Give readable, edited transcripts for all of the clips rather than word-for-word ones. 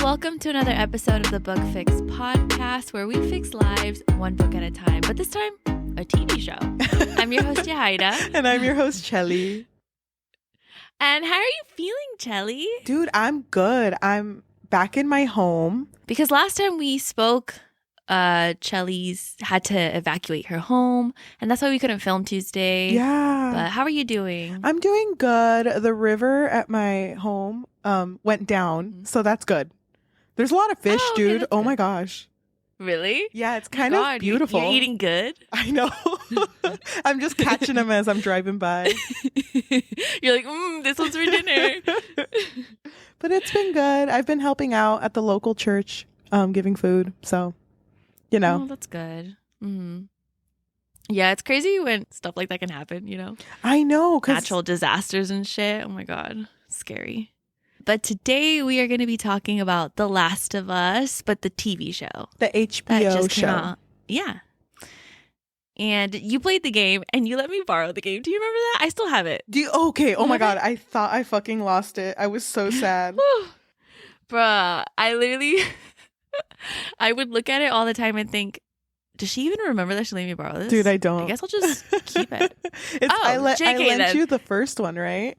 welcome to another episode of the Book Fix podcast, where we fix lives one book at a time, but this time, a TV show. I'm your host, Yajaira. And I'm your host, Cheli. And how are you feeling, Cheli? Dude, I'm good. I'm back in my home. Because last time we spoke, Cheli's had to evacuate her home, and that's why we couldn't film Tuesday. Yeah. But how are you doing? I'm doing good. The river at my home went down, so that's good. There's a lot of fish, dude. Oh my gosh. Really? Yeah, it's kind of beautiful. You're eating good? I know. I'm just catching them as I'm driving by. You're like, this one's for dinner. But it's been good. I've been helping out at the local church, giving food. So, you know. Oh, that's good. Mm-hmm. Yeah, it's crazy when stuff like that can happen, you know? I know. Natural disasters and shit. Oh my God. Scary. But today we are going to be talking about The Last of Us, but the TV show. The HBO show. Yeah. And you played the game and you let me borrow the game. Do you remember that? I still have it. Okay. Oh my God. I thought I fucking lost it. I was so sad. Bruh, I literally, I would look at it all the time and think, does she even remember that she let me borrow this? Dude, I don't. I guess I'll just keep it. I lent you the first one, right?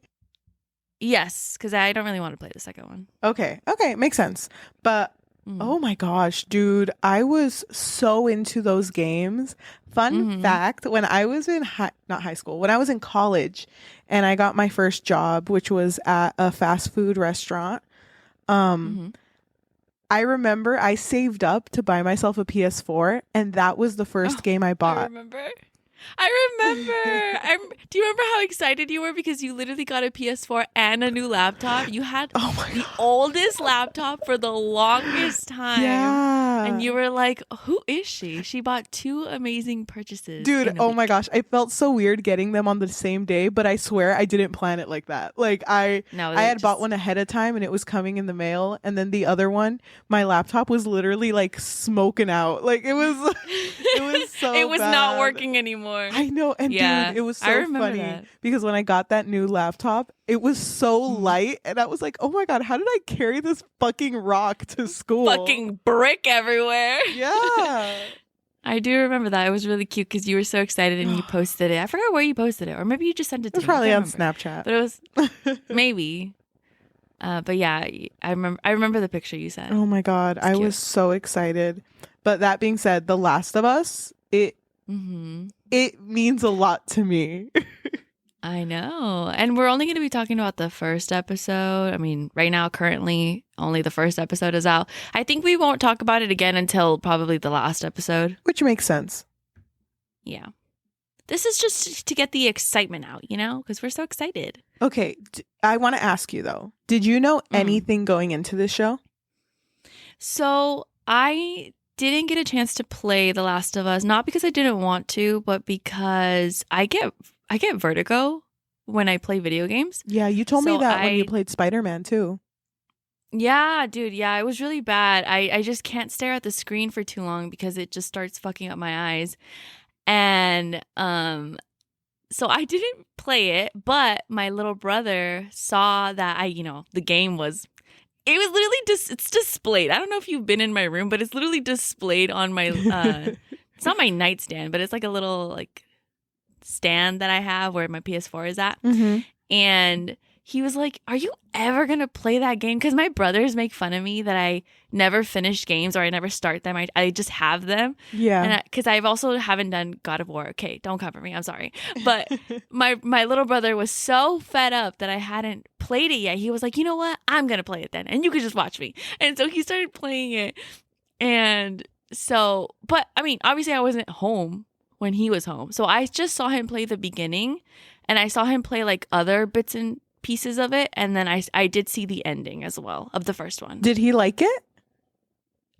Yes, because I don't really want to play the second one. Okay, makes sense. But oh my gosh, dude, I was so into those games. Fun fact, when I was in when I was in college and I got my first job, which was at a fast food restaurant, I remember I saved up to buy myself a PS4, and that was the first game I bought. I remember. Do you remember how excited you were because you literally got a PS4 and a new laptop? You had the oldest laptop for the longest time. Yeah. And you were like, who is she? She bought two amazing purchases. Dude, oh my gosh. I felt so weird getting them on the same day, but I swear I didn't plan it like that. Like I had bought one ahead of time and it was coming in the mail. And then the other one, my laptop was literally like smoking out. Like it was so it was bad. Not working anymore. I know. And dude, it was so funny because when I got that new laptop, it was so light. And I was like, oh my God, how did I carry this fucking rock to school? Fucking brick everywhere. Yeah. I do remember that. It was really cute because you were so excited and you posted it. I forgot where you posted it. Or maybe you just sent it to me. It was probably on Snapchat. But it was maybe. But yeah, I remember the picture you sent. Oh my God. I was so excited. But that being said, The Last of Us, it means a lot to me. I know. And we're only going to be talking about the first episode. I mean, right now, currently, only the first episode is out. I think we won't talk about it again until probably the last episode. Which makes sense. Yeah. This is just to get the excitement out, you know, because we're so excited. Okay. I want to ask you, though. Did you know anything going into this show? So I didn't get a chance to play The Last of Us, not because I didn't want to, but because I get vertigo when I play video games. Yeah, you told me that when you played Spider-Man too. Yeah, dude. Yeah, it was really bad. I just can't stare at the screen for too long because it just starts fucking up my eyes. And so I didn't play it, but my little brother saw that the game was. It was literally it's displayed. I don't know if you've been in my room, but it's literally displayed on my. It's not my nightstand, but it's like a little like stand that I have where my PS4 is at. And he was like, "Are you ever gonna play that game?" Because my brothers make fun of me that I never finish games or I never start them. I just have them. Yeah. And because I've also haven't done God of War. Okay, don't cover me. I'm sorry, but my little brother was so fed up that I hadn't played it yet. He was like, you know what? I'm gonna play it then, and you could just watch me. And so he started playing it, and so, but I mean, obviously, I wasn't home when he was home, so I just saw him play the beginning, and I saw him play like other bits and pieces of it, and then I did see the ending as well of the first one. Did he like it?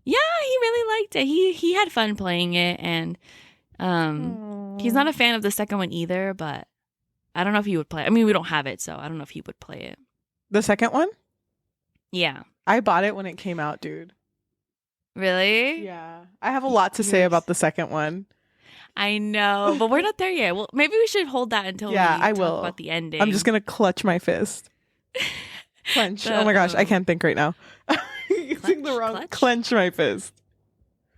Yeah, he really liked it. He had fun playing it, and he's not a fan of the second one either, but I don't know if he would play. I mean, we don't have it, so I don't know if he would play it. The second one? Yeah. I bought it when it came out, dude. Really? Yeah. I have a lot to say about the second one. I know, but we're not there yet. Well, maybe we should hold that until we talk about the ending. I'm just going to clutch my fist. Clench. Oh my gosh, I can't think right now. using the wrong Clutch? clench my fist.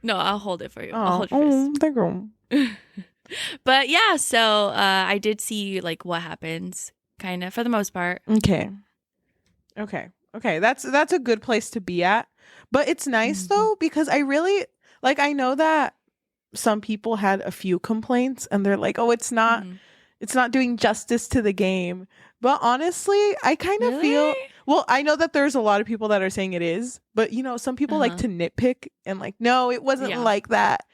No, I'll hold it for you. Oh, I'll hold your fist. thank you. But yeah, so I did see like what happens, kind of for the most part. Okay. That's a good place to be at. But it's nice though, because I really like, I know that some people had a few complaints and they're like, oh, it's not doing justice to the game. But honestly, I kind of feel, well, I know that there's a lot of people that are saying it is, but you know, some people like to nitpick and like, no, it wasn't like that.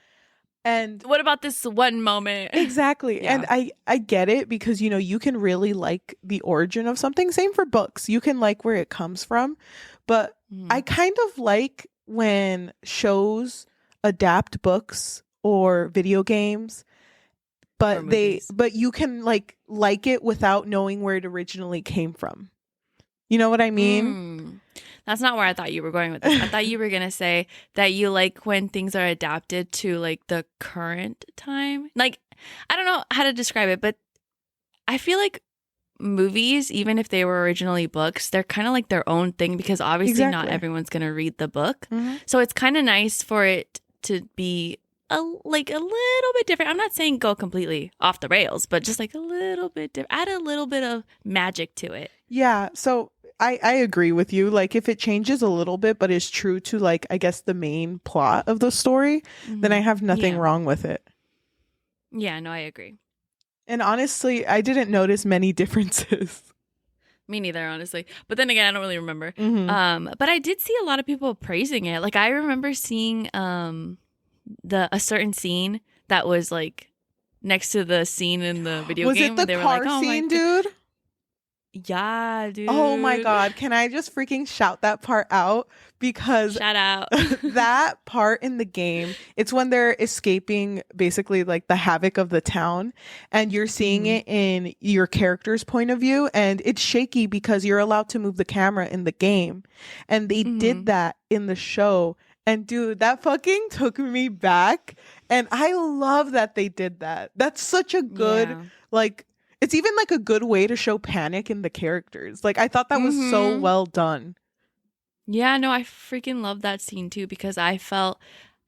And what about this one moment? Exactly. And I get it, because you know, you can really like the origin of something. Same for books. You can like where it comes from. But I kind of like when shows adapt books or video games, but you can like it without knowing where it originally came from. You know what I mean? That's not where I thought you were going with this. I thought you were going to say that you like when things are adapted to like the current time. Like, I don't know how to describe it, but I feel like movies, even if they were originally books, they're kind of like their own thing, because obviously not everyone's going to read the book. So it's kind of nice for it to be a little bit different. I'm not saying go completely off the rails, but just like a little bit different. Add a little bit of magic to it. Yeah. So I agree with you. Like, if it changes a little bit, but is true to like, I guess, the main plot of the story, then I have nothing wrong with it. Yeah, no, I agree. And honestly, I didn't notice many differences. Me neither, honestly. But then again, I don't really remember. But I did see a lot of people praising it. Like, I remember seeing a certain scene that was like next to the scene in the video game. Was it the car scene, dude? Yeah, dude. Oh my God. Can I just freaking shout that part out? Because shout out. That part in the game, it's when they're escaping basically like the havoc of the town, and you're seeing it in your character's point of view, and it's shaky because you're allowed to move the camera in the game. And they did that in the show. And dude, that fucking took me back. And I love that they did that. That's such a good, like, it's even like a good way to show panic in the characters. Like, I thought that was so well done. Yeah, no, I freaking love that scene too, because I felt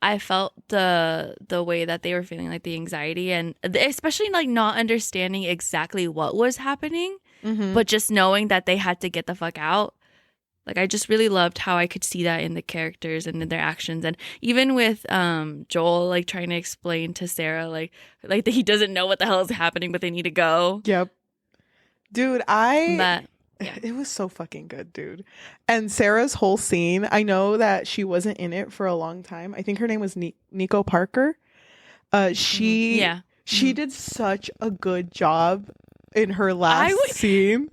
the way that they were feeling, like the anxiety, and especially like not understanding exactly what was happening, but just knowing that they had to get the fuck out. Like, I just really loved how I could see that in the characters and in their actions. And even with Joel, like, trying to explain to Sarah, like that he doesn't know what the hell is happening, but they need to go. Yep. Dude, it was so fucking good, dude. And Sarah's whole scene, I know that she wasn't in it for a long time. I think her name was Nico Parker. She did such a good job in her last scene.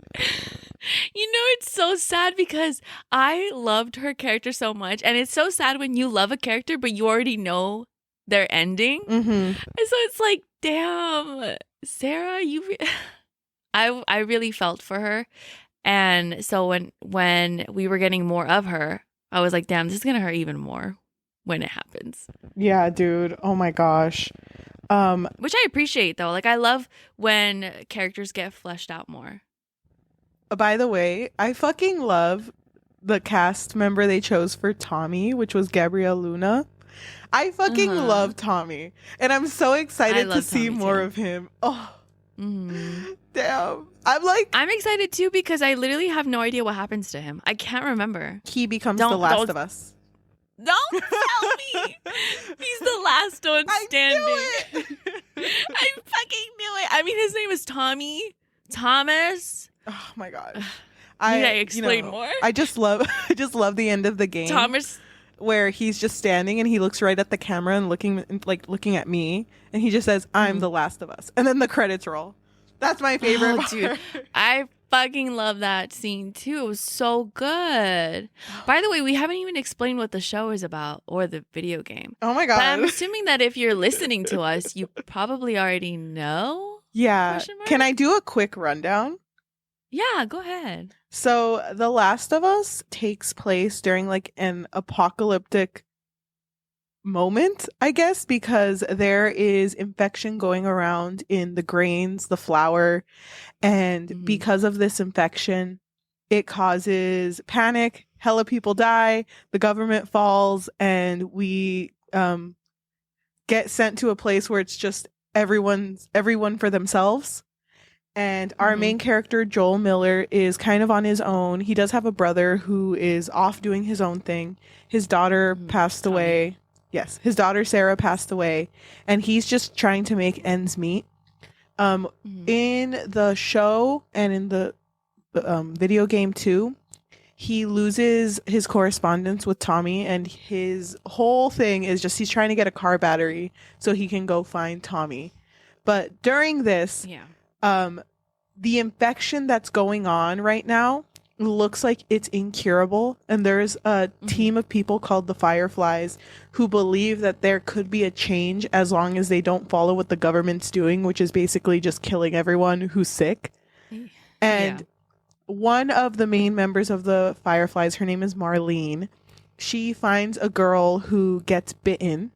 You know, it's so sad because I loved her character so much. And it's so sad when you love a character, but you already know their ending. And so it's like, damn, Sarah, I really felt for her. And so when we were getting more of her, I was like, damn, this is going to hurt even more when it happens. Yeah, dude. Oh my gosh. Which I appreciate, though. Like, I love when characters get fleshed out more. By the way, I fucking love the cast member they chose for Tommy, which was Gabriel Luna. I fucking love Tommy, and I'm so excited to see more of him. Oh, damn. I'm excited too, because I literally have no idea what happens to him. I can't remember. He becomes the last of us. Don't tell me he's the last one standing. I knew it. I fucking knew it. I mean, his name is Thomas. Oh my god! Need I explain more? I just love the end of the game. Thomas, where he's just standing and he looks right at the camera and looking at me, and he just says, "I'm the last of us," and then the credits roll. That's my favorite part. Dude, I fucking love that scene too. It was so good. By the way, we haven't even explained what the show is about or the video game. Oh my god! But I'm assuming that if you're listening to us, you probably already know. Yeah. Can I do a quick rundown? Yeah, go ahead. So The Last of Us takes place during like an apocalyptic moment, I guess, because there is infection going around in the grains, the flour, and because of this infection, it causes panic, hella people die, the government falls, and we get sent to a place where it's just everyone for themselves. And our main character, Joel Miller, is kind of on his own. He does have a brother who is off doing his own thing. His daughter passed away. Yes, his daughter Sarah passed away, and he's just trying to make ends meet. In the show and in the video game too, he loses his correspondence with Tommy, and his whole thing is just he's trying to get a car battery so he can go find Tommy. But during this, the infection that's going on right now looks like it's incurable, and there's a team of people called the Fireflies who believe that there could be a change as long as they don't follow what the government's doing, which is basically just killing everyone who's sick. And one of the main members of the Fireflies, her name is Marlene. She finds a girl who gets bitten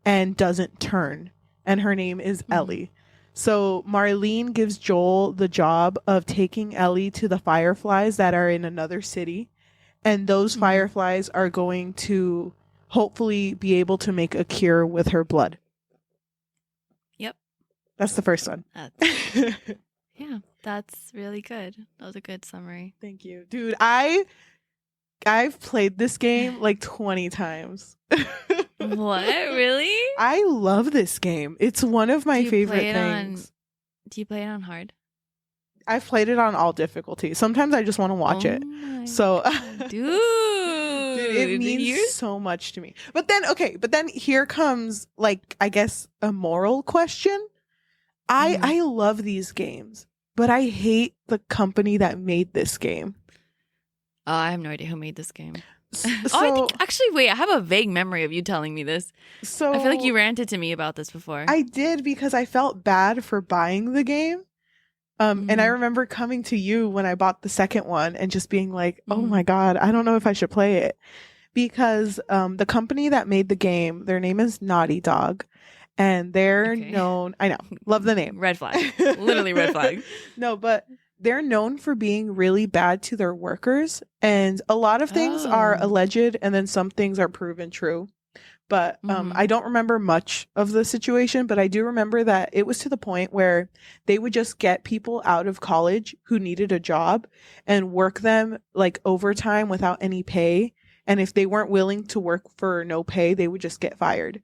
and doesn't turn, and her name is Ellie. So Marlene gives Joel the job of taking Ellie to the Fireflies that are in another city. And those Fireflies are going to hopefully be able to make a cure with her blood. Yep. That's the first one. Yeah, that's really good. That was a good summary. Thank you. Dude, I've played this game like 20 times. What? Really? I love this game. It's one of my favorite things. Do you play it on hard? I've played it on all difficulty. Sometimes I just want to watch it. So, dude, it means so much to me. But then here comes, like, I guess a moral question. I love these games, but I hate the company that made this game. I have no idea who made this game. I have a vague memory of you telling me this. So I feel like you ranted to me about this before. I did, because I felt bad for buying the game. And I remember coming to you when I bought the second one and just being like, oh my God, I don't know if I should play it. Because the company that made the game, their name is Naughty Dog. And they're known, I know, love the name. Red flag. Literally red flag. No, but they're known for being really bad to their workers. And a lot of things are alleged, and then some things are proven true. But I don't remember much of the situation, but I do remember that it was to the point where they would just get people out of college who needed a job and work them like overtime without any pay. And if they weren't willing to work for no pay, they would just get fired.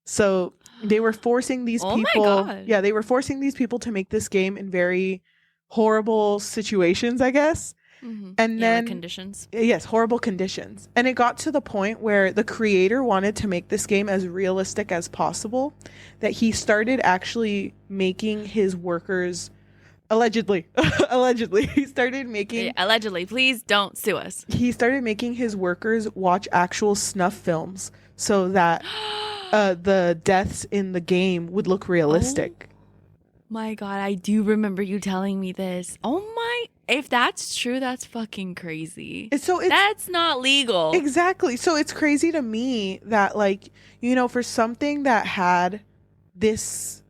So they were forcing these people. Yeah, they were forcing these people to make this game in very horrible situations, I guess. And then conditions. Yes, horrible conditions. And it got to the point where the creator wanted to make this game as realistic as possible, that he started actually making his workers allegedly he started making allegedly, please don't sue us. He started making his workers watch actual snuff films so that the deaths in the game would look realistic. My God, I do remember you telling me this. Oh my, if that's true, that's fucking crazy. That's not legal. Exactly. So it's crazy to me that, like, you know, for something that had this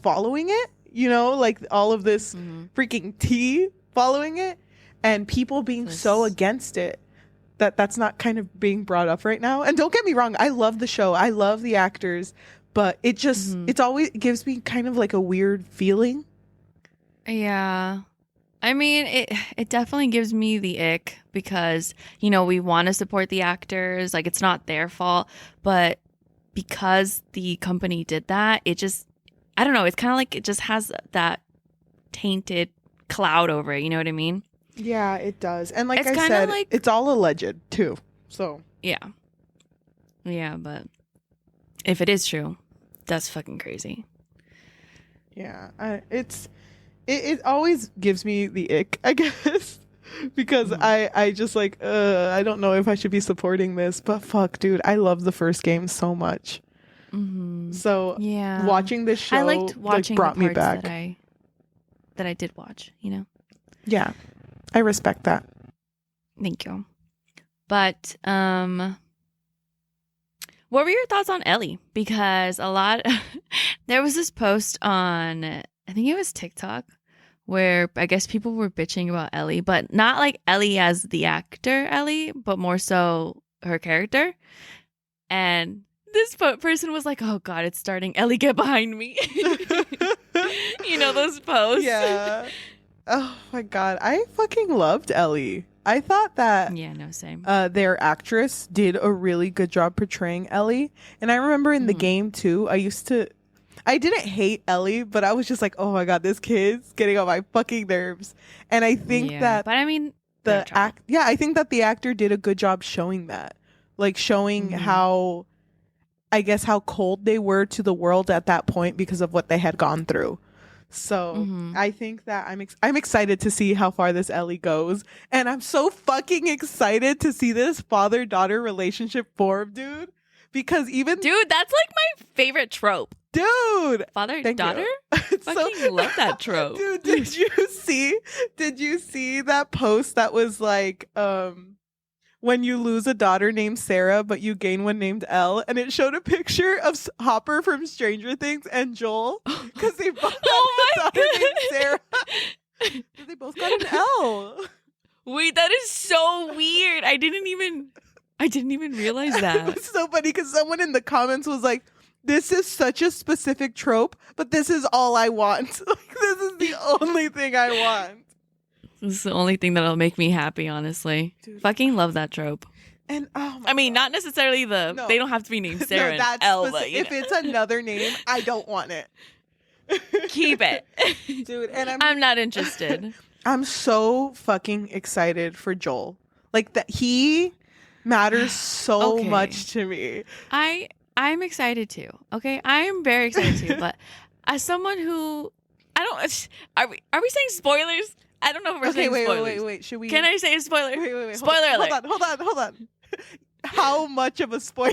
following it, you know, like all of this freaking tea following it, and people being so against it, that's not kind of being brought up right now. And don't get me wrong, I love the show. I love the actors. But it just, it's always gives me kind of like a weird feeling. Yeah. I mean, it definitely gives me the ick because, you know, we want to support the actors. Like, it's not their fault. But because the company did that, it just, I don't know. It's kind of like it just has that tainted cloud over it. You know what I mean? Yeah, it does. And like I said, it's all alleged too. So. Yeah. Yeah, but if it is true, that's fucking crazy. Yeah, it always gives me the ick, I guess, because I just like I don't know if I should be supporting this, but fuck, dude, I love the first game so much. So yeah, watching this show, I liked watching brought the me back. That I did watch, you know. Yeah, I respect that. Thank you. But what were your thoughts on Ellie? Because there was this post on, I think it was TikTok, where I guess people were bitching about Ellie, but not like Ellie as the actor Ellie, but more so her character. And this person was like, "Oh God, it's starting. Ellie, get behind me." You know those posts. Yeah. Oh my God, I fucking loved Ellie. I thought that Yeah, no, same. their actress did a really good job portraying Ellie. And I remember in the game too, I didn't hate Ellie, but I was just like, oh my God, this kid's getting on my fucking nerves. And I think that but I mean, I think that the actor did a good job showing that. Like showing how, I guess, how cold they were to the world at that point because of what they had gone through. So I think that I'm excited to see how far this Ellie goes. And I'm so fucking excited to see this father-daughter relationship form, dude. Because dude, that's like my favorite trope. Dude, father-daughter? Fucking love that trope. Dude, did you see that post that was like, when you lose a daughter named Sarah, but you gain one named Elle, and it showed a picture of Hopper from Stranger Things and Joel, because they both got a daughter named Sarah. They both got an Elle. Wait, that is so weird. I didn't even realize that. It was so funny because someone in the comments was like, "This is such a specific trope, but this is all I want. Like, this is the only thing I want." This is the only thing that'll make me happy, honestly. Dude, fucking love that trope. And I mean, not necessarily they don't have to be named Sarah and Elle. If it's another name, I don't want it. Keep it. Dude, and I'm not interested. I'm so fucking excited for Joel. Like that he matters so much to me. I'm excited too. Okay? I am very excited too, but as someone who are we saying spoilers? I don't know if we're saying spoilers. Wait. Should we? Can I say a spoiler? Wait. Spoiler alert. Hold on. How much of a spoiler?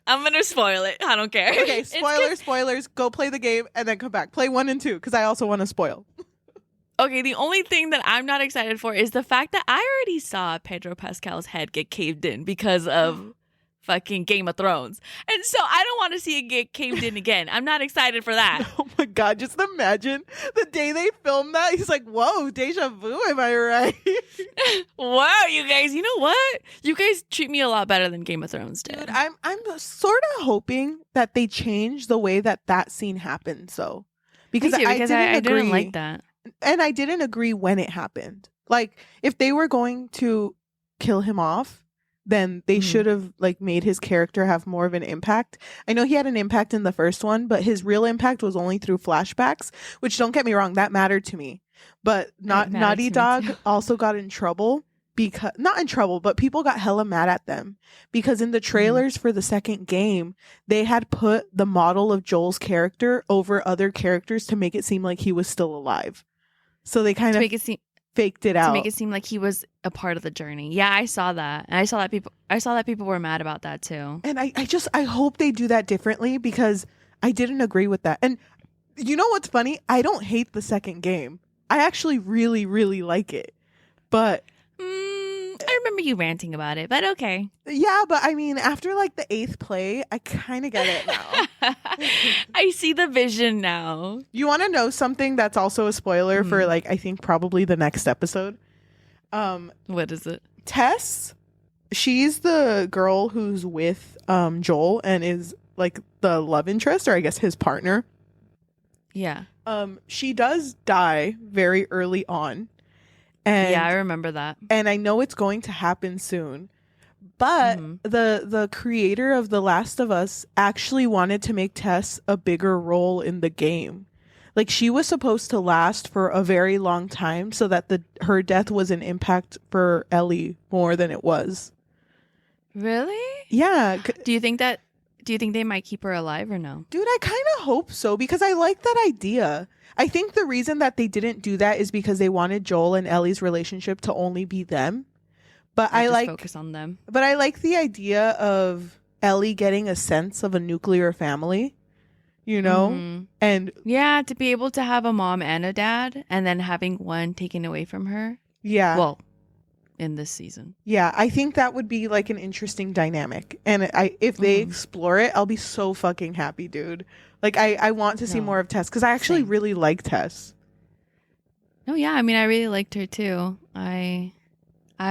I'm gonna spoil it. I don't care. Okay, spoilers. Go play the game and then come back. Play 1 and 2 because I also want to spoil. Okay, the only thing that I'm not excited for is the fact that I already saw Pedro Pascal's head get caved in because of fucking Game of Thrones. And so I don't want to see it get caved in again. I'm not excited for that. Oh my God, just imagine the day they filmed that. He's like, whoa, deja vu, am I right? Wow, you guys, you know what? You guys treat me a lot better than Game of Thrones did. Dude, I'm sort of hoping that they change the way that scene happened, so. Because I didn't like that. And I didn't agree when it happened. Like, if they were going to kill him off, then they should have like made his character have more of an impact. I know he had an impact in the first one, but his real impact was only through flashbacks, which, don't get me wrong, that mattered to me. But Naughty Dog also got in trouble because, not in trouble, but people got hella mad at them because in the trailers for the second game, they had put the model of Joel's character over other characters to make it seem like he was still alive. So they kind of faked it out to make it seem like he was a part of the journey. Yeah, I saw that. And I saw that people were mad about that too. And I hope they do that differently because I didn't agree with that. And you know what's funny? I don't hate the second game. I actually really, really like it. But I remember you ranting about it, but okay. Yeah, but I mean, after like the 8th play, I kind of get it now. I see the vision now. You want to know something that's also a spoiler for like, I think probably the next episode? What is it? Tess, she's the girl who's with Joel and is like the love interest, or I guess his partner. Yeah. She does die very early on. And, yeah, I remember that. And I know it's going to happen soon. But the creator of The Last of Us actually wanted to make Tess a bigger role in the game. Like, she was supposed to last for a very long time so that her death was an impact for Ellie more than it was. Really? Yeah. Do you think they might keep her alive or no? Dude, I kind of hope so because I like that idea. I think the reason that they didn't do that is because they wanted Joel and Ellie's relationship to only be them. But I like focus on them. But I like the idea of Ellie getting a sense of a nuclear family, you know? And yeah, to be able to have a mom and a dad and then having one taken away from her. Yeah. Well, in this season. Yeah, I think that would be like an interesting dynamic. And if they explore it, I'll be so fucking happy, dude. Like I want to see more of Tess because I actually really like Tess. No, yeah, I mean, I really liked her too. I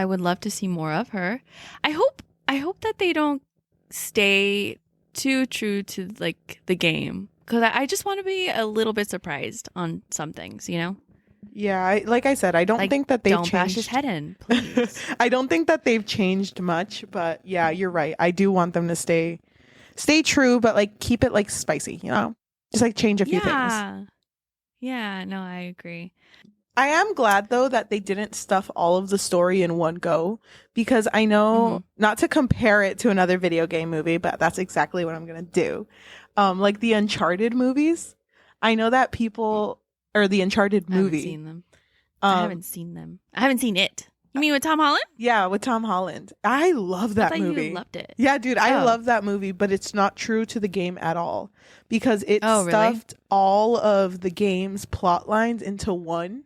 would love to see more of her. I hope that they don't stay too true to like the game because I just want to be a little bit surprised on some things, you know? Yeah, like I said, I don't Like think that they've don't bash his changed. head in, please. I don't think that they've changed much, but yeah, you're right. I do want them to stay true, but like keep it like spicy, you know? Just like change a few things. Yeah. Yeah, no, I agree. I am glad though that they didn't stuff all of the story in one go because I Hmm. know not to compare it to another video game movie, but that's exactly what I'm gonna do. Like the Uncharted movies. I know that people or the Uncharted I haven't movie. seen them. I Um, haven't seen them. I haven't seen it. You mean with Tom Holland? yeah, with Tom Holland. I love I that thought you movie. loved it. Yeah, dude, I Oh. love that movie, but it's not true to the game at all because it Oh, really? stuffed all of the game's plot lines into one.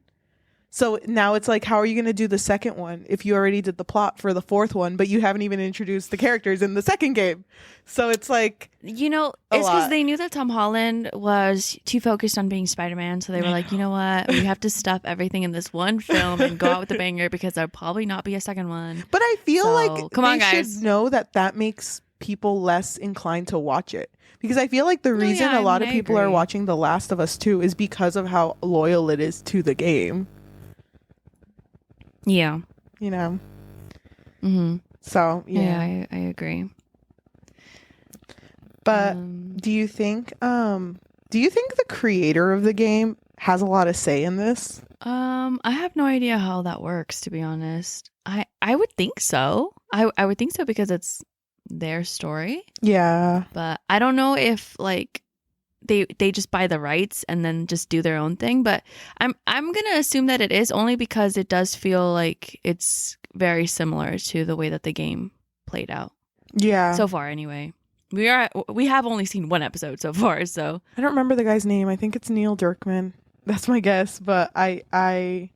So now it's like, how are you going to do the second one if you already did the plot for the fourth one, but you haven't even introduced the characters in the second game? So it's like You know, a it's because lot. they knew that Tom Holland was too focused on being Spider-Man. So they were like, you know what? We have to stuff everything in this one film and go out with a banger because there'll probably not be a second one. But I feel So, like come on, they guys. should know that that makes people less inclined to watch it. Because I feel like the No, reason yeah, a I lot mean, of I people are agree. watching The Last of Us 2 is because of how loyal it is to the game, Yeah. you know? Mm-hmm. So, Yeah, yeah. I agree. But do you think the creator of the game has a lot of say in this? I have no idea how that works, to be honest. I would think so. I would think so because it's their story. Yeah. But I don't know if like they just buy the rights and then just do their own thing. But I'm gonna assume that it is only because it does feel like it's very similar to the way that the game played out Yeah. so far. Anyway, we have only seen one episode so far, so I don't remember the guy's name. I think it's Neil Druckmann. That's my guess, but I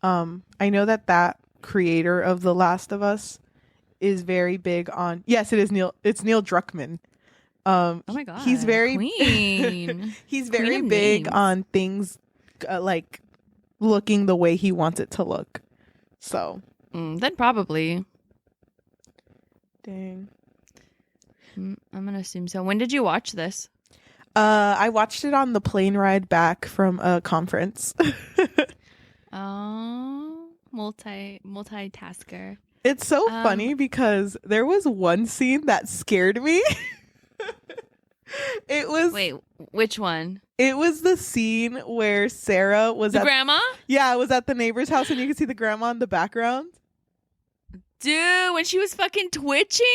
know that creator of The Last of Us is very big on. Yes, it is Neil. It's Neil Druckmann. oh my god, He's very queen. he's Queen very of big names. on things like looking the way he wants it to look. So, Then probably. dang. I'm gonna assume so. When did you watch this? I watched it on the plane ride back from a conference. Oh, multitasker. It's so funny because there was one scene that scared me. Wait, which one? It was the scene where Sarah was The at grandma? was at the neighbor's house and you could see the grandma in the background. Dude, when she was fucking twitching.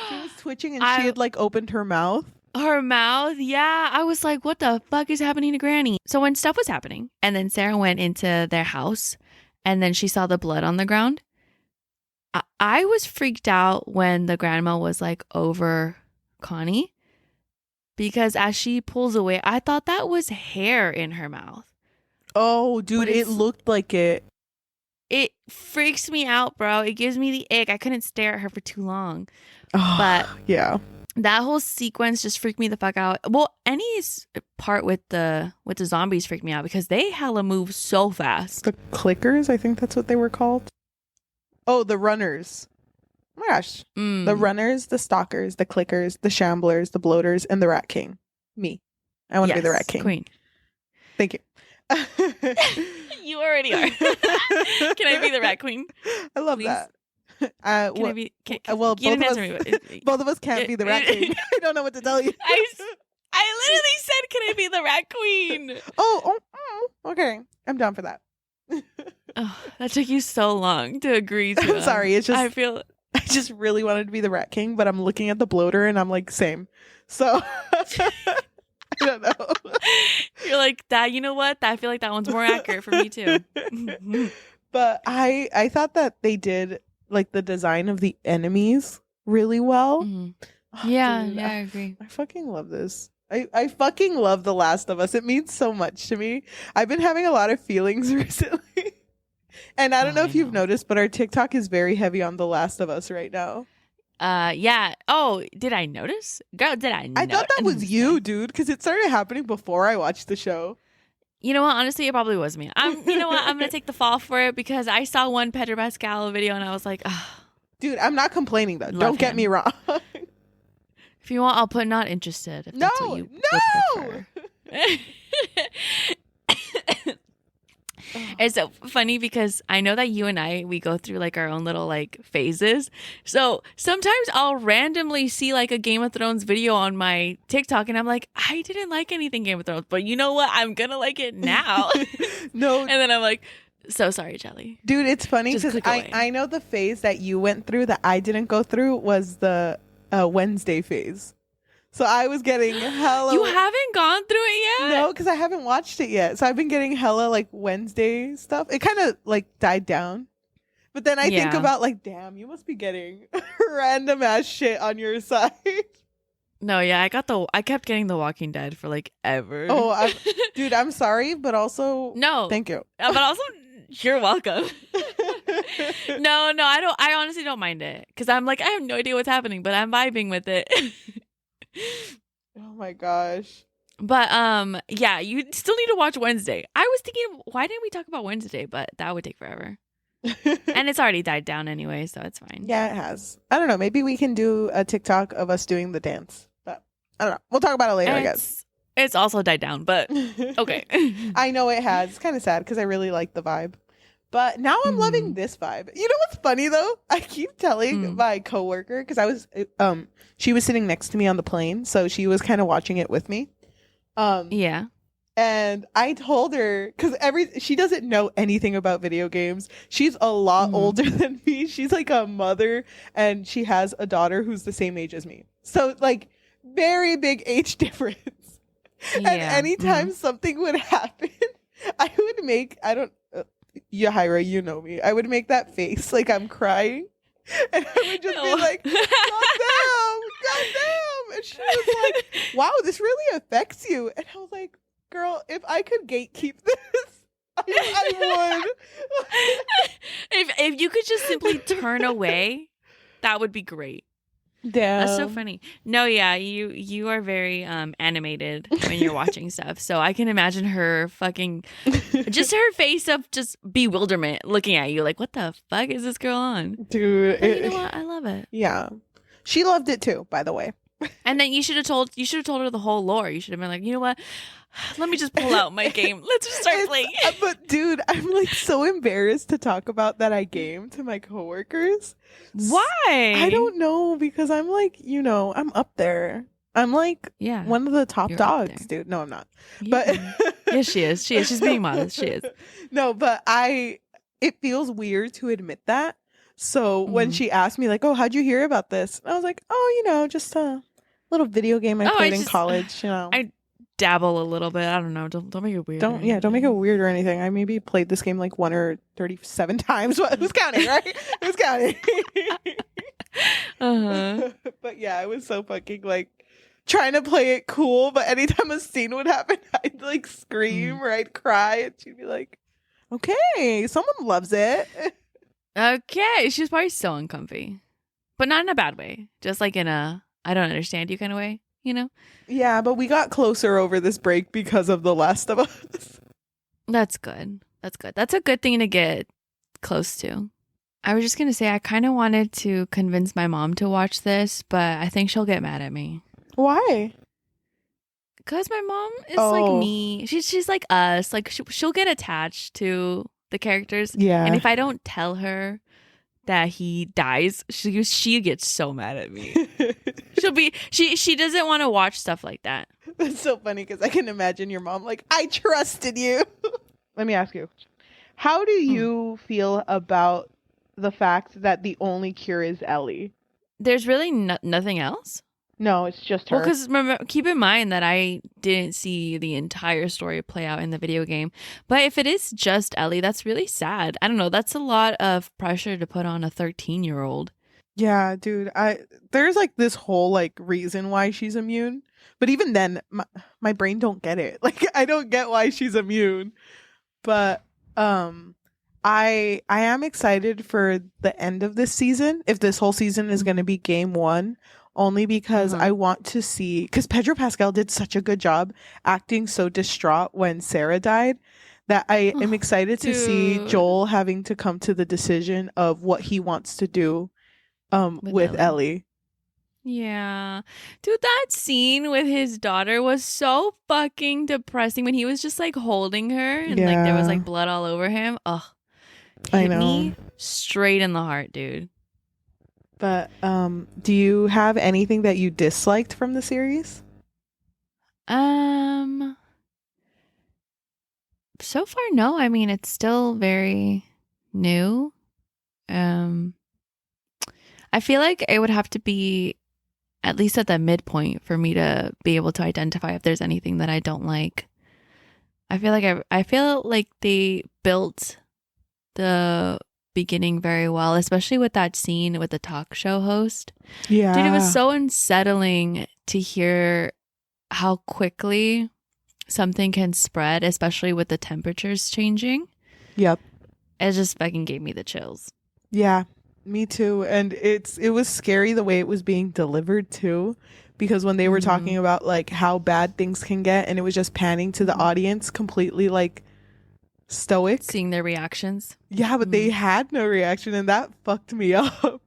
She was twitching and she had like opened her mouth. Her mouth, yeah. I was like, what the fuck is happening to Granny? So when stuff was happening, and then Sarah went into their house, and then she saw the blood on the ground, I was freaked out when the grandma was like over Connie, because as she pulls away, I thought that was hair in her mouth. Oh, dude, But it looked like it. It freaks me out, bro. It gives me the ick. I couldn't stare at her for too long. Oh, But yeah. that whole sequence just freaked me the fuck out. Well, any part with the zombies freaked me out because they hella move so fast. The clickers, I think that's what they were called. Oh, the runners. Oh my gosh. The runners, the stalkers, the clickers, the shamblers, the bloaters, and the Rat King. Me. I want to be the Rat King. Queen. Thank you. You already are. Can I be the Rat Queen? I love Please? that. Can I be? Well, you didn't both of answer us, me. But, both of us can't be the Rat King. I don't know what to tell you. I literally said, "Can I be the Rat Queen?" Okay. I'm down for that. Oh, that took you so long to agree to. I'm sorry. It's just I I just really wanted to be the Rat King, but I'm looking at the bloater and I'm like, same. So I don't know. You're like that. You know what? I feel like that one's more accurate for me too. But I thought that they did like the design of the enemies really well. Mhm. Oh, Yeah, dude, yeah, I agree. I fucking love this. I fucking love The Last of Us. It means so much to me. I've been having a lot of feelings recently. And I don't know if you've noticed, but our TikTok is very heavy on The Last of Us right now. Yeah. Oh, did I notice? Girl, did I I thought that was you, dude, because it started happening before I watched the show. You know what? Honestly, it probably was me. You know what? I'm gonna take the fall for it because I saw one Pedro Pascal video and I was like, oh, Dude, I'm not complaining though. love Don't get me him. wrong. If you want, I'll put not interested if No, that's what you would no. prefer. It's so funny because I know that you and we go through like our own little like phases. So sometimes I'll randomly see like a Game of Thrones video on my TikTok and I'm like, I didn't like anything Game of Thrones, but you know what? I'm gonna like it now. No. And then I'm like, so sorry, Cheli. Dude, it's funny Just because click away. I know the phase that you went through that I didn't go through was the Wednesday phase. So I was getting hella. You haven't gone through it yet? No, because I haven't watched it yet. So I've been getting hella like Wednesday stuff. It kind of like died down. But then I think Yeah. about like, damn, you must be getting random ass shit on your side. No, yeah, I kept getting The Walking Dead for like ever. Oh, dude, I'm sorry, but also no, thank you. but also you're welcome. No, I honestly don't mind it because I'm like I have no idea what's happening, but I'm vibing with it. Oh my gosh. But yeah, you still need to watch Wednesday. I was thinking, why didn't we talk about Wednesday? But that would take forever, and it's already died down anyway, so it's fine. Yeah, it has. I don't know. Maybe we can do a TikTok of us doing the dance. But I don't know. We'll talk about it later, I guess. It's also died down, but okay. I know it has. It's kind of sad because I really like the vibe. But now I'm loving this vibe. You know what's funny though? I keep telling my coworker because she was sitting next to me on the plane, so she was kind of watching it with me. Yeah. And I told her because she doesn't know anything about video games. She's a lot older than me. She's like a mother, and she has a daughter who's the same age as me. So like very big age difference. Yeah. And anytime something would happen, I would make Yajaira, you know me. I would make that face like I'm crying. And I would just be like, God damn. And she was like, wow, this really affects you. And I was like, girl, if I could gatekeep this, I would. If you could just simply turn away, that would be great. Damn. That's so funny. No, yeah, you are very animated when you're watching stuff. So I can imagine her fucking just her face of just bewilderment looking at you like, what the fuck is this girl on? Dude, but you know what? I love it. Yeah. She loved it too, by the way. And then you should have told her the whole lore. You should have been like, you know what? Let me just pull out my game. Let's just start playing. But dude, I'm like so embarrassed to talk about that I game to my coworkers. Why? I don't know because I'm like, I'm up there. I'm like one of the top dogs, dude. No, I'm not. Yeah. But yes, she is. She's being modest. She is. No, but it feels weird to admit that. So when she asked me like, oh, how'd you hear about this? I was like, oh, just a little video game I played in college, I dabble a little bit. I don't know. Don't make it weird. Don't make it weird or anything. I maybe played this game like 1 or 37 times. Who's counting, right? Who's counting? But yeah, I was so fucking like trying to play it cool, but anytime a scene would happen, I'd like scream or I'd cry, and she'd be like, okay, someone loves it. Okay, she's probably so uncomfy, but not in a bad way. Just like in a I don't understand you kind of way, Yeah, but we got closer over this break because of The Last of Us. That's good. That's a good thing to get close to. I was just gonna say I kind of wanted to convince my mom to watch this, but I think she'll get mad at me. Why? Because my mom is like me. She's like us. Like she'll get attached to the characters. Yeah. And if I don't tell her that he dies, she gets so mad at me. She doesn't want to watch stuff like that. That's so funny because I can imagine your mom like, I trusted you. Let me ask you, how do you feel about the fact that the only cure is Ellie? There's really nothing else? No, it's just her. Well, because keep in mind that I didn't see the entire story play out in the video game. But if it is just Ellie, that's really sad. I don't know. That's a lot of pressure to put on a 13-year-old. Yeah, dude. There's like this whole like reason why she's immune. But even then, my brain don't get it. Like, I don't get why she's immune. But I am excited for the end of this season. If this whole season is going to be game 1. only because Uh-huh. I want to see, because Pedro Pascal did such a good job acting so distraught when Sarah died, that I am Oh, excited to see dude. Joel having to come to the decision of what he wants to do With with Ellie. Ellie. Yeah. Dude, that scene with his daughter was so fucking depressing when he was just like holding her and like there was Yeah, like blood all over him. Ugh. I Hit know. me straight in the heart, dude. But do you have anything that you disliked from the series? Um, so far no. I mean, it's still very new. Um, I feel like it would have to be at least at the midpoint for me to be able to identify if there's anything that I don't like. I feel like they built the beginning very well, especially with that scene with the talk show host. Dude, it was Yeah. so unsettling to hear how quickly something can spread, especially with the temperatures changing. Yep. It just fucking gave me the chills. Yeah, me too. And it was scary the way it was being delivered too, because when they were Mm-hmm. talking about like how bad things can get, and it was just panning to the Mm-hmm. audience completely like stoic. Seeing their reactions. Yeah, but they Mm. had no reaction, and that fucked me up.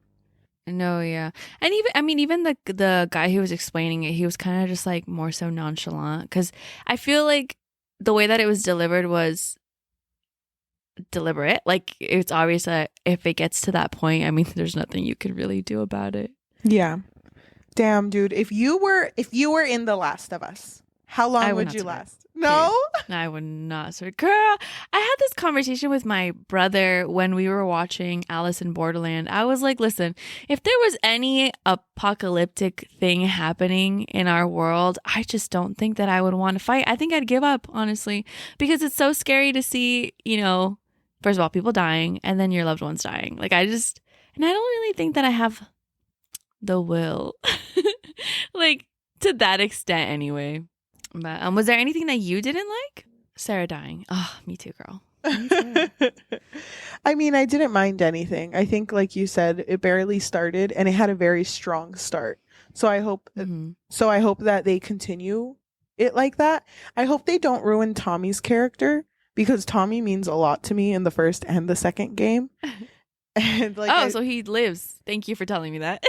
No, yeah. And even I mean even the guy who was explaining it, he was kind of just like more so nonchalant cuz I feel like the way that it was delivered was deliberate. Like it's obvious that if it gets to that point, I mean there's nothing you can really do about it. Yeah. Damn, dude. If you were in The Last of Us, how I long would would not you survive. last? No? Period. I would not survive. Girl, I had this conversation with my brother when we were watching Alice in Borderland. I was like, listen, if there was any apocalyptic thing happening in our world, I just don't think that I would want to fight. I think I'd give up, honestly, because it's so scary to see, first of all, people dying and then your loved ones dying. And I don't really think that I have the will. Like, to that extent, anyway. But was there anything that you didn't like? Sarah dying. Oh, me too, girl. Me too. I mean, I didn't mind anything. I think, like you said, it barely started and it had a very strong start. So I hope, Mm-hmm. so I hope that they continue it like that. I hope they don't ruin Tommy's character because Tommy means a lot to me in the first and the second game. And like Oh, so he lives. Thank you for telling me that.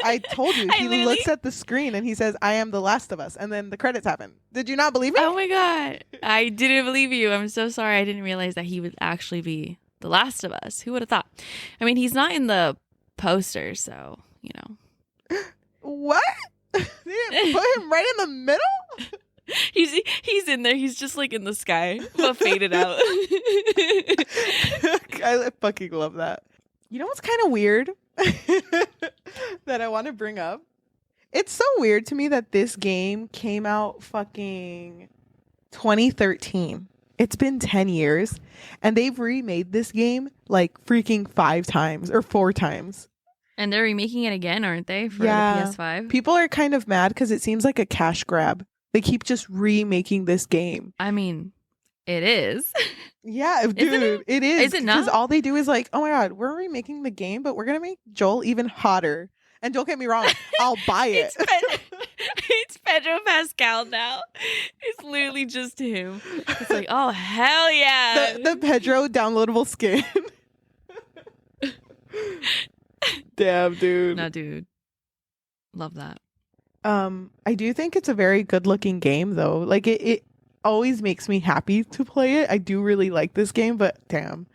I told you, I he literally. looks at the screen and he says, "I am the Last of Us," and then the credits happen. Did you not believe me? Oh my god, I didn't believe you. I'm so sorry. I didn't realize that he would actually be the Last of Us. Who would have thought? I mean, he's not in the poster, so you know. What? They didn't put him right in the middle? He's in there. He's just like in the sky, but faded out. I fucking love that. You know what's kind of weird that I want to bring up? It's so weird to me that this game came out fucking 2013. It's been 10 years and they've remade this game like freaking 5 times or 4 times. And they're remaking it again, aren't they, for the Yeah. PS5? People are kind of mad because it seems like a cash grab. They keep just remaking this game. I mean, it is. Yeah, Isn't dude, it is. Is it Because not? all they do is like, oh my God, we're remaking the game, but we're going to make Joel even hotter. And don't get me wrong, I'll buy it. It's Pedro Pascal now. It's literally just him. It's like, oh hell yeah. The Pedro downloadable skin. Damn, dude. No, dude. Love that. I do think it's a very good looking game though. Like it always makes me happy to play it. I do really like this game, but damn.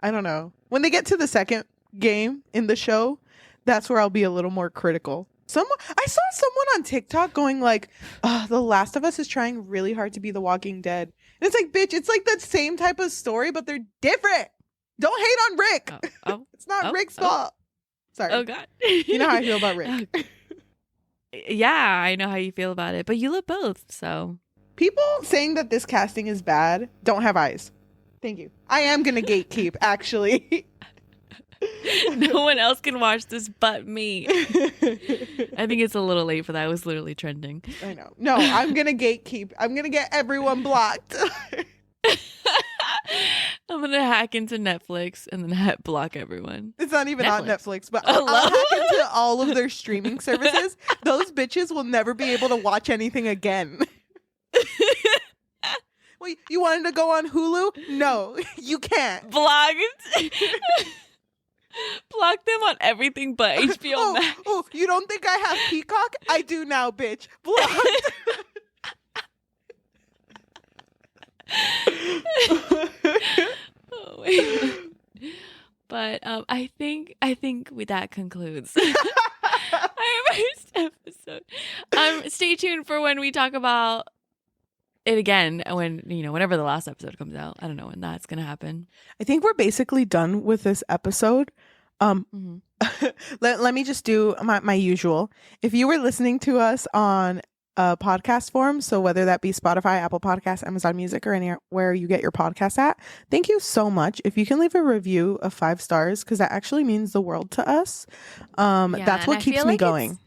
I don't know. When they get to the second game in the show, that's where I'll be a little more critical. I saw someone on TikTok going like, The Last of Us is trying really hard to be The Walking Dead. And it's like, bitch, it's like the same type of story, but they're different. Don't hate on Rick. Oh. It's not Oh. Rick's fault. Sorry. Oh god. You know how I feel about Rick. Yeah, I know how you feel about it, but you love both, so. People saying that this casting is bad don't have eyes. Thank you. I am going to gatekeep, actually. No one else can watch this but me. I think it's a little late for that. It was literally trending. I know. No, I'm going to gatekeep. I'm going to get everyone blocked. I'm gonna hack into Netflix and then block everyone. It's not even on Netflix, but Hello? I'll hack into all of their streaming services. Those bitches will never be able to watch anything again. Wait, you wanted to go on Hulu? No, you can't. Block them on everything but HBO Max. Oh, you don't think I have Peacock? I do now, bitch. Blocked. Oh, wait. But I think that concludes our first episode. Stay tuned for when we talk about it again, when whenever the last episode comes out. I don't know when that's gonna happen. I think we're basically done with this episode. Let me just do my usual. If you were listening to us on a podcast form, so whether that be Spotify, Apple Podcasts, Amazon Music, or anywhere you get your podcast at, thank you so much. If you can leave a review of 5 stars, because that actually means the world to us. That's what keeps me going.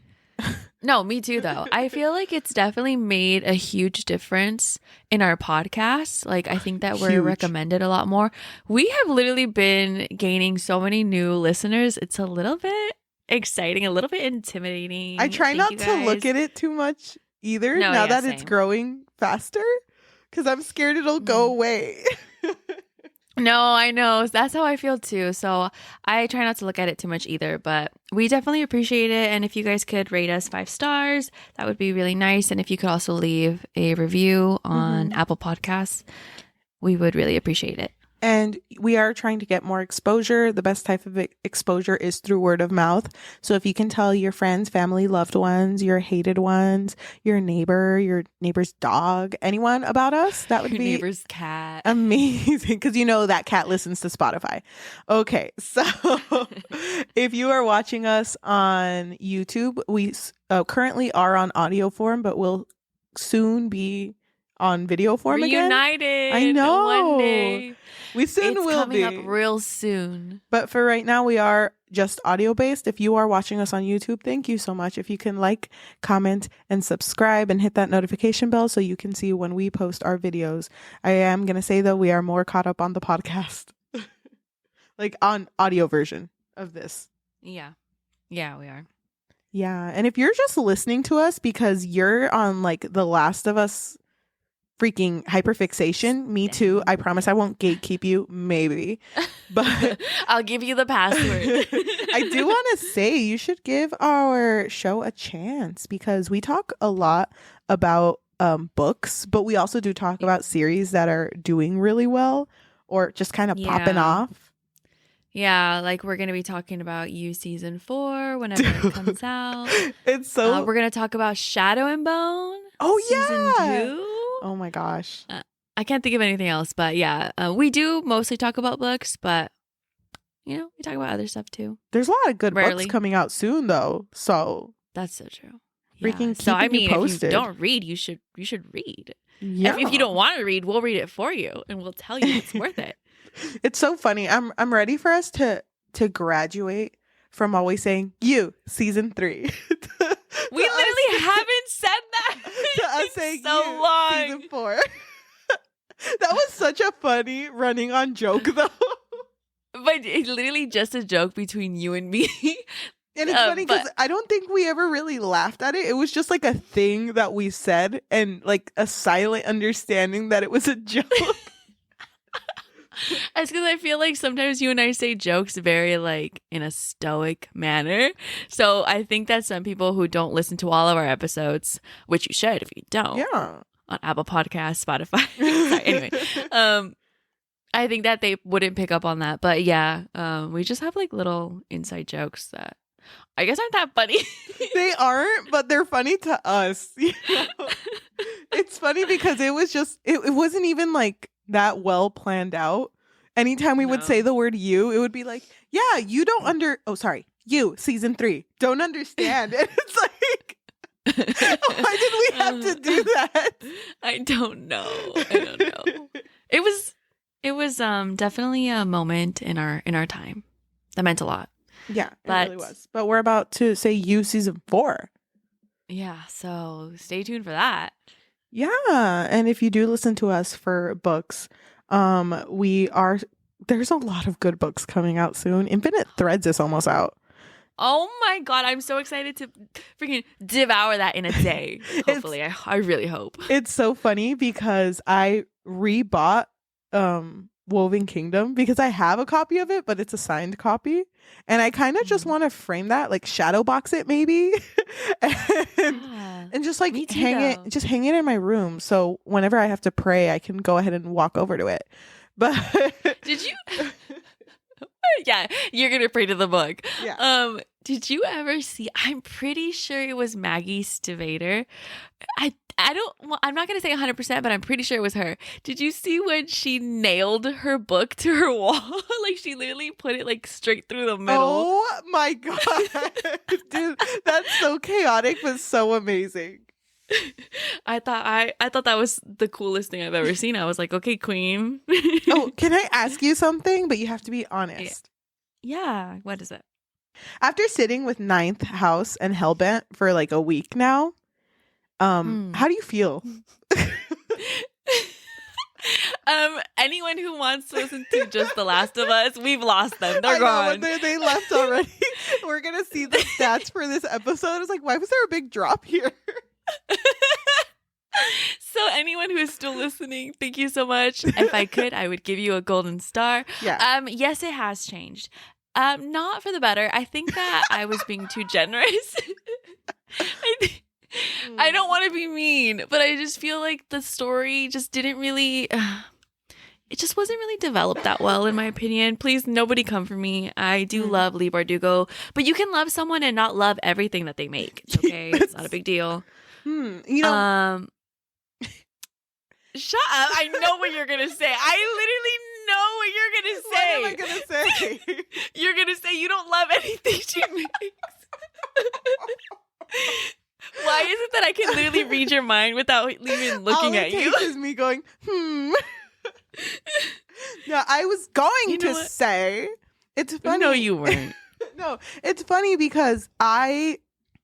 No, me too, though. I feel like it's definitely made a huge difference in our podcast. Like, I think that we're recommended a lot more. We have literally been gaining so many new listeners. It's a little bit exciting, a little bit intimidating. I try not to look at it too much either now that it's growing faster, because I'm scared it'll go away. No, I know. That's how I feel too. So I try not to look at it too much either, but we definitely appreciate it. And if you guys could rate us 5 stars, that would be really nice. And if you could also leave a review on Apple Podcasts, we would really appreciate it. And we are trying to get more exposure. The best type of exposure is through word of mouth. So if you can tell your friends, family, loved ones, your hated ones, your neighbor's dog, anyone about us, that would be neighbor's cat. Amazing. Because that cat listens to Spotify. Okay. So if you are watching us on YouTube, we currently are on audio form, but we'll soon be on video form Reunited. Again. I know. One day. We soon will be. It's coming up real soon. But for right now, we are just audio based. If you are watching us on YouTube, thank you so much. If you can like, comment, and subscribe and hit that notification bell so you can see when we post our videos. I am going to say, though, we are more caught up on the podcast. Like on audio version of this. Yeah. Yeah, we are. Yeah. And if you're just listening to us because you're on like The Last of Us freaking hyperfixation, me too. I promise I won't gatekeep you, maybe, but I'll give you the password. I do want to say you should give our show a chance, because we talk a lot about books, but we also do talk about series that are doing really well or just kind of popping off. Yeah, like we're going to be talking about You season 4 whenever it comes out. It's so we're going to talk about Shadow and Bone. Oh season 2. Oh my gosh. I can't think of anything else, but yeah, we do mostly talk about books, but we talk about other stuff too. There's a lot of good books coming out soon, though. So that's so true. Freaking so I mean, posted. If you don't read, you should read. Yeah. If you don't want to read, we'll read it for you, and we'll tell you it's worth it. It's so funny. I'm ready for us to graduate from always saying You season 3. We literally haven't said that to us saying so You long. season 4. That was such a funny running on joke, though. But it's literally just a joke between you and me. And it's funny because I don't think we ever really laughed at it. It was just like a thing that we said and like a silent understanding that it was a joke. It's because I feel like sometimes you and I say jokes very like in a stoic manner. So I think that some people who don't listen to all of our episodes, which you should if you don't, on Apple Podcasts, Spotify. Sorry, anyway, I think that they wouldn't pick up on that. But yeah, we just have like little inside jokes that I guess aren't that funny. They aren't, but they're funny to us. It's funny because it was just, it wasn't even like that well planned out. Anytime we would say the word You, it would be like, yeah, you don't You season 3 don't understand. And it's like, why did we have to do that? I don't know. It was definitely a moment in our time that meant a lot. Yeah, it really was. But we're about to say You season 4. Yeah, so stay tuned for that. Yeah, and if you do listen to us for books, we are there's a lot of good books coming out soon. Infinite Threads is almost out. Oh my God, I'm so excited to freaking devour that in a day. Hopefully, I really hope. It's so funny because I rebought Woven Kingdom because I have a copy of it, but it's a signed copy. And I kind of just want to frame that, like shadow box it maybe. and just like hang it in my room. So whenever I have to pray, I can go ahead and walk over to it. But did you? Yeah, you're gonna pray to the book. Yeah. Did you ever see? I'm pretty sure it was Maggie Stivator. I don't. Well, I'm not gonna say 100%, but I'm pretty sure it was her. Did you see when she nailed her book to her wall? Like she literally put it like straight through the middle. Oh my God, dude, that's so chaotic, but so amazing. I thought that was the coolest thing I've ever seen. I was like, okay, queen. Oh, can I ask you something? But you have to be honest. Yeah. What is it? After sitting with Ninth House and Hellbent for like a week now, how do you feel? Anyone who wants to listen to just The Last of Us, we've lost them. They're gone. They left already. We're gonna see the stats for this episode. It's like, why was there a big drop here? So anyone who is still listening, thank you so much. If I could, I would give you a golden star. Yeah. Yes, it has changed. Not for the better. I think that I was being too generous. I don't want to be mean, but I just feel like the story just didn't really it just wasn't really developed that well, in my opinion. Please, nobody come for me. I do love Lee Bardugo, but you can love someone and not love everything that they make. It's okay. It's not a big deal. You know, shut up. I know what you're going to say. I literally know what you're going to say. What am I going to say? You're going to say you don't love anything she makes. Why is it that I can literally read your mind without even looking at you? All it takes is me going, No, I was going to say, it's funny. No, you weren't. No, it's funny because I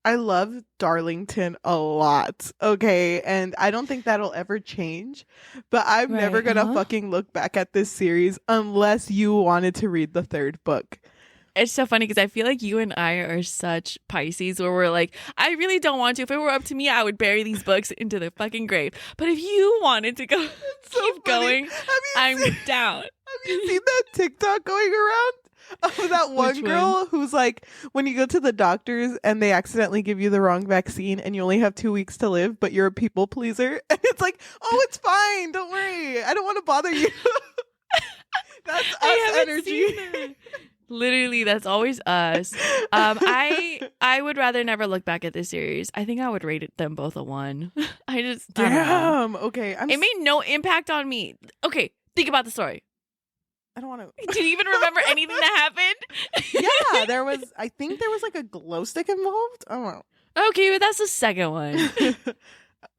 love Darlington a lot, okay? And I don't think that'll ever change. But I'm never going to fucking look back at this series unless you wanted to read the third book. It's so funny because I feel like you and I are such Pisces where we're like, I really don't want to. If it were up to me, I would bury these books into the fucking grave. But if you wanted to go, keep going, I'm down. Have you seen that TikTok going around? Of that one girl who's like, when you go to the doctors and they accidentally give you the wrong vaccine and you only have 2 weeks to live, but you're a people pleaser. And it's like, oh, it's fine. Don't worry. I don't want to bother you. That's us energy. Literally, that's always us. I would rather never look back at this series. I think I would rate them both a 1. Damn. Okay. It made no impact on me. Okay, think about the story. I don't want to. Do you even remember anything that happened? Yeah, I think there was like a glow stick involved. I don't know. Okay, but that's the second one.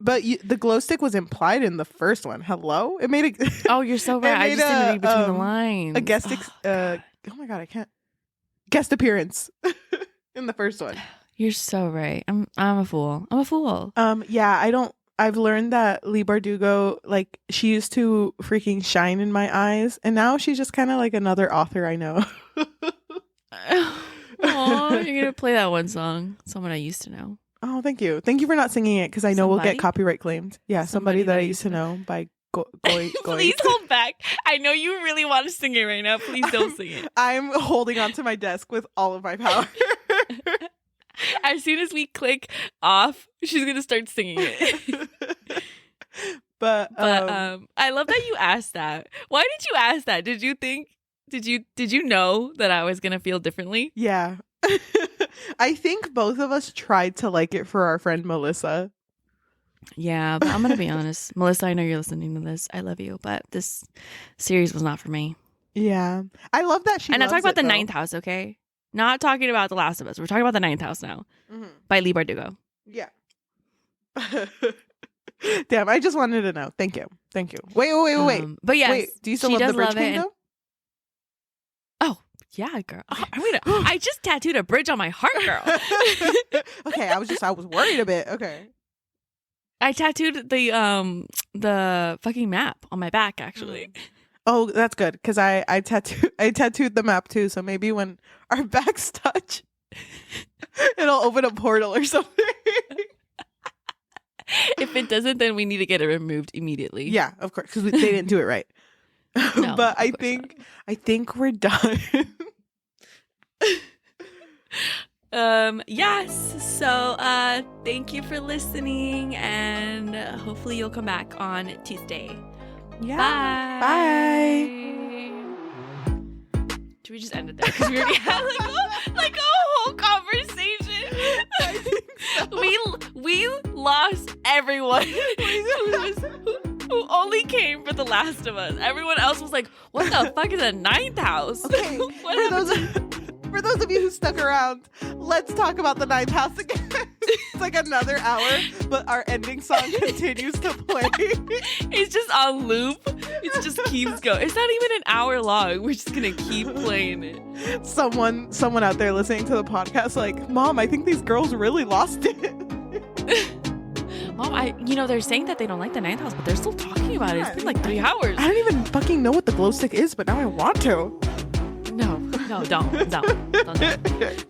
But the glow stick was implied in the first one. Hello? It made a. Oh, you're so right. I just didn't read between the lines. A guest. Oh my God, I can't. Guest appearance in the first one. You're so right. I'm a fool. I'm a fool. Yeah, I've learned that Lee Bardugo, like, she used to freaking shine in my eyes, and now she's just kind of like another author I know. Oh, you're gonna play that one song, someone I used to know. Oh, thank you. Thank you for not singing it, because I know we'll get copyright claimed. Yeah, somebody that I used to know by Please hold back. I know you really want to sing it right now. Please don't sing it. I'm holding onto my desk with all of my power. As soon as we click off, she's gonna start singing it. But I love that you asked that. Why did you ask that? Did you know that I was gonna feel differently? Yeah. I think both of us tried to like it for our friend Melissa. Yeah, but I'm gonna be honest, Melissa. I know you're listening to this. I love you, but this series was not for me. Yeah, I love that she. And I'm talking about the Ninth House, okay? Not talking about The Last of Us. We're talking about the Ninth House now, by Lee Bardugo. Yeah. Damn, I just wanted to know. Thank you. Wait. But yes, wait, do you still love the Bridge King though? Oh yeah, girl. I just tattooed a bridge on my heart, girl. Okay, I was worried a bit. Okay. I tattooed the fucking map on my back, actually. Oh, that's good because I tattooed the map too. So maybe when our backs touch, it'll open a portal or something. If it doesn't, then we need to get it removed immediately. Yeah, of course, because they didn't do it right. No, but of course not. I think we're done. Yes. So thank you for listening, and hopefully you'll come back on Tuesday. Yeah. Bye. Bye. Should we just end it there? Because we already had like a whole conversation. I think so. We lost everyone who only came for The Last of Us. Everyone else was like, what the fuck is a ninth house? Okay, for those of you who stuck around, let's talk about the ninth house again. It's like another hour, but our ending song continues to play. It's just on loop. It just keeps going. It's not even an hour long. We're just gonna keep playing it. Someone out there listening to the podcast, like, Mom, I think these girls really lost it. Mom, they're saying that they don't like the ninth house, but they're still talking about it. It's been like 3 hours. I don't even fucking know what the glow stick is, but now I want to. No, don't do it.